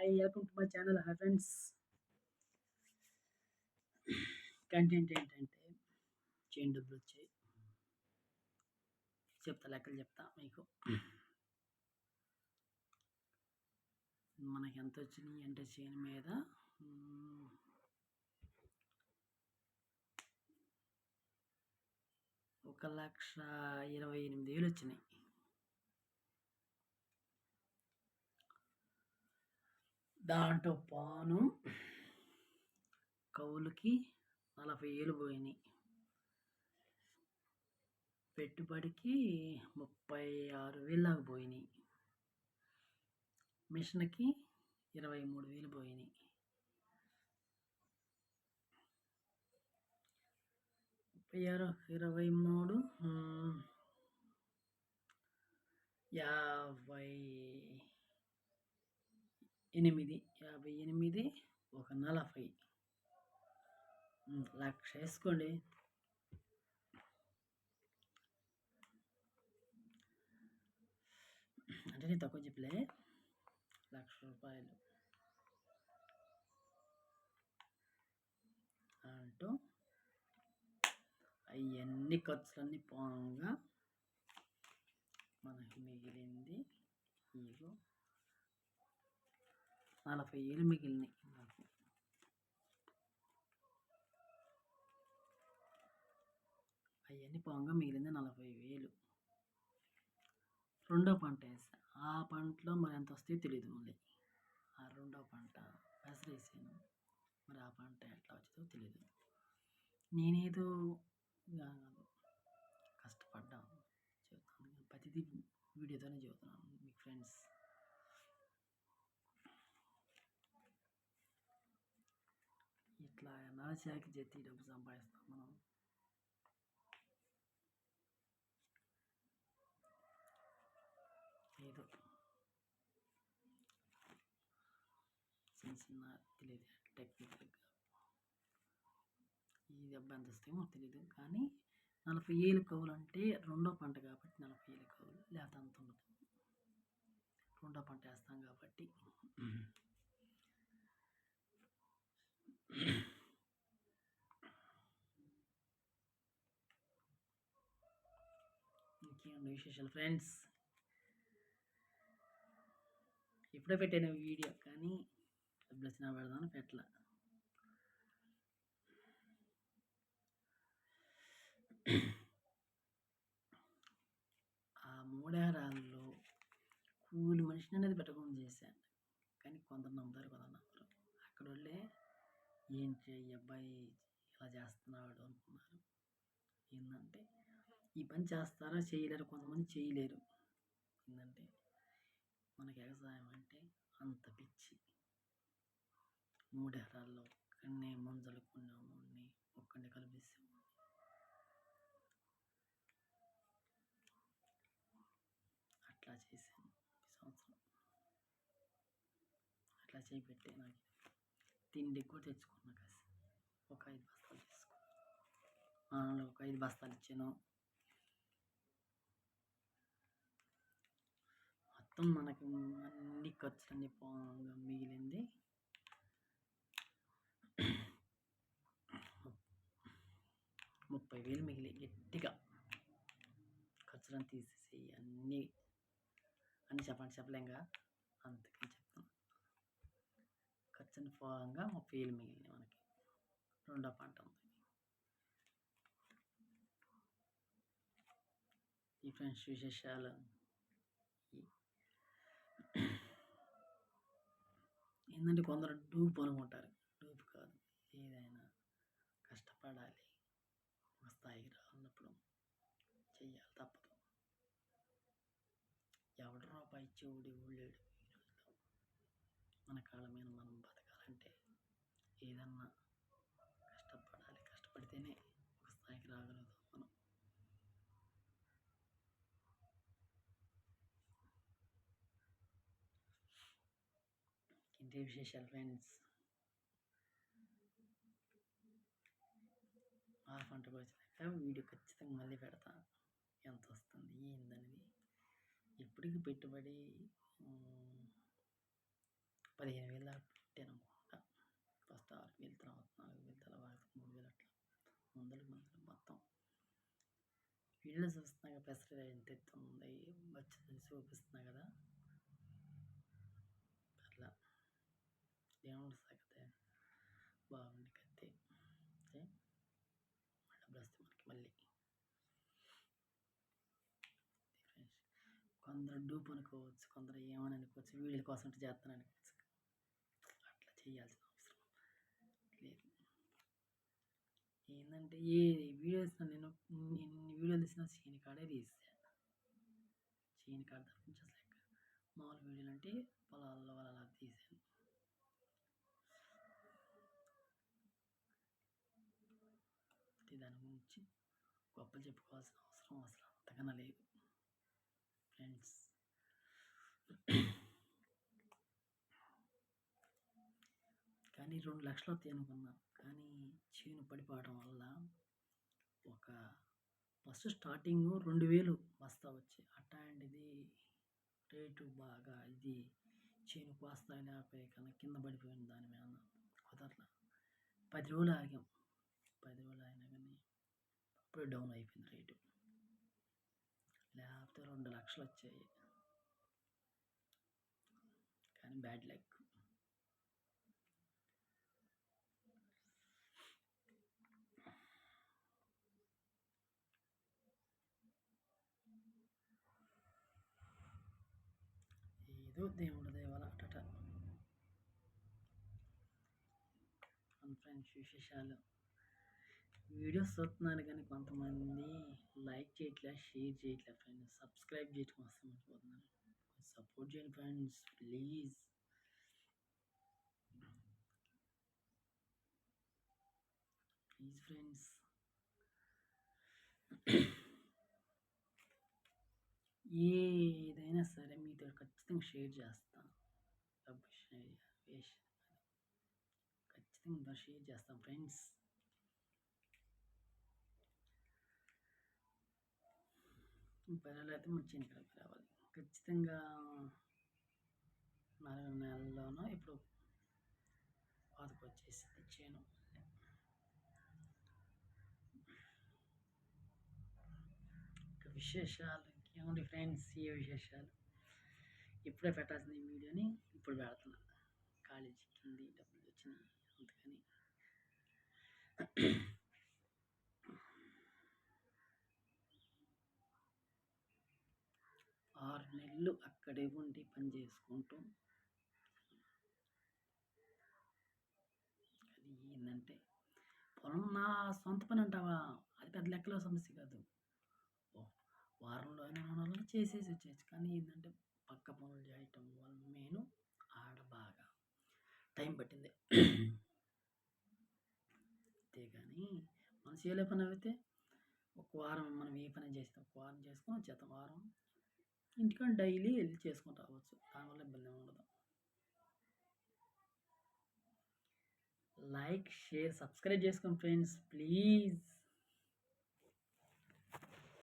Hi welcome to my channel. Hi friends, content ఏంటంటే చేను డబ్బులు వచ్చాయి చెప్తా, లెక్కలు చెప్తా మీకు. మనకి ఎంత వచ్చినాయి అంటే చేను మీద 1,28,000 వచ్చినాయి. దాంట్లో పాను కౌలుకి 40,000 పోయినాయి, పెట్టుబడికి 36,000 దాకా పోయినాయి, మిషన్కి 23,000 పోయినాయి. 36, 23, 58, ఒక 40, 1,00,000 వేసుకోండి. అంటే నేను తక్కువ చెప్పలే, 1,00,000 రూపాయలు అంటూ అవన్నీ ఖర్చులన్నీ పోగా మనకి మిగిలింది ఇగో 40,000 మిగిలినాయి. నాకు అవన్నీ పోగా మిగిలింది 40,000. రెండో పంట వేసా, ఆ పంటలో మరి ఎంత వస్తాయో తెలియదు. మళ్ళీ ఆ రెండో పంట పెసర వేసాను, మరి ఆ పంట ఎట్లా వచ్చిందో తెలియదు. నేనేదో కష్టపడ్డాను చెబుతాను, ప్రతిదీ వీడియోతోనే చెబుతున్నాను మీకు ఫ్రెండ్స్. ఇట్లా నరచాకి జెత్తి డబ్బు సంపాదిస్తాం మనం. ఏదో చిన్న చిన్న తెలియదు, టెక్నికల్గా ఈ దెబ్బ ఎంత వస్తామో తెలియదు. కానీ 40,000 కవులు అంటే రెండో పంట కాబట్టి 40,000 కవులు, లేకపోతే అంత ఉండదు. రెండో పంట వేస్తాం కాబట్టి. ఇంకేమన్నా విశేషాలు ఫ్రెండ్స్? ఇప్పుడే పెట్టాను వీడియో, కానీ డబ్బులు వచ్చినా పెడదామని పెట్టలా. ఆ 3 ఎకరాల్లో కూలి మనిషిని అనేది పెట్టకుండా చేశాను, కానీ కొందరు నమ్ముతారు, కొందరు నమ్మరు. అక్కడ వాళ్ళే ఏంటి ఈ అబ్బాయి ఇలా చేస్తున్నాడు అనుకున్నారు. ఏంటంటే ఈ పని చేస్తారా చేయలేరు, కొంతమంది చేయలేరు. ఏంటంటే మనకి వ్యవసాయం అంటే అంత పిచ్చి. 3 ఎకరాల్లో ఒక్కడినే ముంజలుకున్నామని ఒక్కడిని కలిపిస్తాము. అట్లా చేశాను ఈ సంవత్సరం. అట్లా చేపెట్టే నాకు తిండి కూడా తెచ్చుకున్నా. కాసి ఒక 5 బస్తాలు తీసుకున్నాను, ఒక 5 బస్తాలు ఇచ్చాను. మొత్తం మనకి అన్ని ఖర్చులన్నీ పోగా మిగిలింది 30,000 మిగిలి. గట్టిగా ఖర్చులను తీసేసి అన్నీ చెప్పలేంగా, అందుకని చెప్తాను. ఖర్చుని పోగా 30,000 మిగిలినాయి మనకి. రెండో పంట ఉంది. ఈ ఫ్రెండ్స్ విశేషాలు. ఏంటంటే కొందరు డూప్ అనుకుంటారు, డూప్ కాదు. ఏదైనా కష్టపడాలి, ఒక స్థాయికి రావాలన్నప్పుడు చెయ్యాలి, తప్పదు. ఎవడు రూపాయి ఇచ్చేవాడు ఊళ్ళేడు. ఈ రోజులో మన కాళ్ళ మీద మనం బతకాలంటే ఏదన్నా కష్టపడాలి, కష్టపడితేనే ఒక స్థాయికి రాగలుగుతాం మనం. ఇంతే విశేషాలు ఫ్రెండ్స్. ఆ పంటకు వచ్చినాక వీడియో ఖచ్చితంగా మళ్ళీ పెడతా, ఎంత వస్తుంది ఏందనేది. ఇప్పటికి పెట్టుబడి 15,000 వీడియోలో చూస్తున్నా కదా పెసర ఎంత ఎత్తు ఉంది వచ్చిందని చూపిస్తున్నా కదా అట్లా దేవుడు సాగితే బాగుంది కత్తి డబ్బులు వస్తే మనకి మళ్ళీ కొందరు డూప్ అనుకోవచ్చు, కొందరు ఏమని అనుకోవచ్చు, వీడియోల కోసం చేస్తాను అనుకోవచ్చు. అట్లా చేయాల్సిన అవసరం లేదు. ఏంటంటే ఏ వీడియో తీసిన నేను ఎన్ని వీడియోలు తీసినా చీని కాడే తీసాను. చీని కాడ తప్పించి అసలు మామూలు వీడియోలు అంటే పొలాల్లో అలా తీసాను. దాని గురించి గొప్పలు చెప్పుకోవాల్సిన అవసరం అసలు అంతకన్నా లేదు ఫ్రెండ్స్. కానీ 2 లక్షలు వస్తాయి అనుకున్నాను, కానీ చేను పడిపోవడం వల్ల ఒక ఫస్ట్ స్టార్టింగ్ 2000 బస్తా వచ్చాయి. అట్లాంటిది రేటు బాగా ఇది చేను కోస్తా లేకపోయి కన్నా కింద పడిపోయింది. దాని మీద కుదరలా. 10 రోజులు ఆగాం. 10 రోజులు అయినా కానీ అప్పుడే డౌన్ అయిపోయింది రేటు. లేకపోతే 2 లక్షలు వచ్చాయి. కానీ బ్యాడ్ లక్. ఏదో దేవుడి దయ వల్ల అటట. ఫ్రెండ్స్ విశేషాలు వీడియోస్ చూస్తున్నారు కానీ కొంతమంది లైక్ చేయట్లే, షేర్ చేయట్లే ఫ్రెండ్స్. సబ్స్క్రైబ్ చేయటం వస్తాం అనుకుంటున్నాను. సపోర్ట్ చేయండి ఫ్రెండ్స్ ప్లీజ్. Please friends. ఏదైనా సరే మీతో ఖచ్చితంగా షేర్ చేస్తాను. ఖచ్చితంగా షేర్ చేస్తాం ఫ్రెండ్స్. పిల్లలు అయితే మన చిన్నకడకి రావాలి ఖచ్చితంగా. 4 నెలల్లోనో ఇప్పుడు పాతకు వచ్చేసింది చేను. విశేషాలు ఇంకేముంది ఫ్రెండ్స్, ఏ విశేషాలు ఇప్పుడే పెట్టాల్సిన ఈ వీడియోని ఇప్పుడు పెడుతున్నా. కాలేజీకి డబ్బులు వచ్చినాయి అందుకని. 6 నెలలు అక్కడే ఉండి పని చేసుకుంటూ, అది ఏంటంటే పొలం నా సొంత పని అంటావా, అది పెద్ద లెక్కలో సమస్య కాదు. వారంలో అయినా మనం చేసేసి వచ్చేయచ్చు. కానీ ఏంటంటే పక్క పనులు చేయటం వల్ల నేను ఆడ బాగా టైం పట్టింది. అంతేగాని మనం చేయలే పని అయితే ఒక వారం మనం ఏ పని చేస్తాం, ఒక వారం చేసుకొని వచ్చేస్తాం. వారం ఇంటికాడ డైలీ వెళ్ళి చేసుకొని రావచ్చు. దానివల్ల ఇబ్బంది ఉండదు. లైక్, షేర్, సబ్స్క్రైబ్ చేసుకోండి ఫ్రెండ్స్ ప్లీజ్.